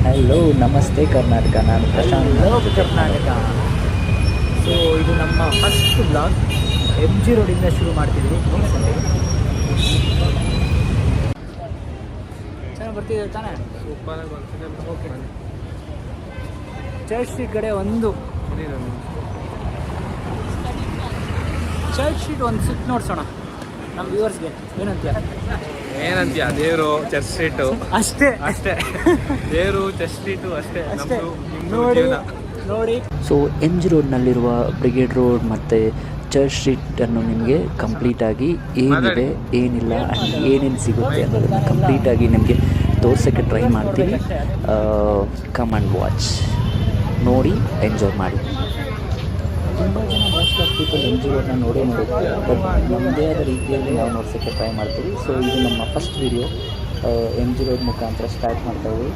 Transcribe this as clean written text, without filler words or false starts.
Hello ನಮಸ್ತೆ ಕರ್ನಾಟಕ, ನಾನು Prashant. Hello Karnataka. So ಇದು ನಮ್ಮ ಫಸ್ಟ್ ಬ್ಲಾಗ್. MG ರೋಡಿಂದ ಶುರು ಮಾಡ್ತಿದ್ವಿ. ಚೆನ್ನಾಗಿ ಬರ್ತಿದೆ ತಾನೇ? ಸೂಪರಾಗಿ ಬರ್ತಿದೆ. ಓಕೆ, ಚರ್ಚ್ ಸ್ಟ್ರೀಟ್ ಕಡೆ ಒಂದು ಚರ್ಚ್ ಸ್ಟ್ರೀಟ್ ಒಂದು ಸುತ್ತ ನೋಡ್ಸೋಣ ನಮ್ಮ ವ್ಯೂವರ್ಸ್ಗೆ. ಏನಂತೀಯ? ದೇವರು ಚರ್ಚ್ ಸ್ಟ್ರೀಟು ಅಷ್ಟೇ ಅಷ್ಟೇ. ದೇವರು ಚರ್ಚ್ ಸ್ಟ್ರೀಟು ಅಷ್ಟೇ. ನಮ್ಮದು ನೋಡಿ ನೋಡಿ. ಸೊ MG ರೋಡ್ನಲ್ಲಿರುವ ಬ್ರಿಗೇಡ್ ರೋಡ್ ಮತ್ತು ಚರ್ಚ್ ಸ್ಟ್ರೀಟನ್ನು ನಿಮಗೆ ಕಂಪ್ಲೀಟಾಗಿ ಏನಿದೆ ಏನಿಲ್ಲ ಅಲ್ಲಿ ಏನೇನು ಸಿಗುತ್ತೆ ಅನ್ನೋದನ್ನು ಕಂಪ್ಲೀಟಾಗಿ ನಿಮಗೆ ತೋರ್ಸೋಕ್ಕೆ ಟ್ರೈ ಮಾಡ್ತೀವಿ. ಕಮ್ ಆ್ಯಂಡ್ ವಾಚ್, ನೋಡಿ ಎಂಜಾಯ್ ಮಾಡಿ. ತುಂಬ ಜನ ಮೋಸ್ಟ್ ಆಫ್ ಪೀಪಲ್ MG ರೋಡ್ನ ನೋಡಿರ್ತಾರೆ, ಬಟ್ ನಮ್ಮದೇ ಆದ ರೀತಿಯಲ್ಲಿ ನಾವು ನೋಡ್ಸೋಕ್ಕೆ ಟ್ರೈ ಮಾಡ್ತೀವಿ. ಸೊ ಇದು ನಮ್ಮ ಫಸ್ಟ್ ವಿಡಿಯೋ MG ರೋಡ್ ಮುಖಾಂತರ ಸ್ಟಾರ್ಟ್ ಮಾಡ್ತಾಯಿದ್ವಿ.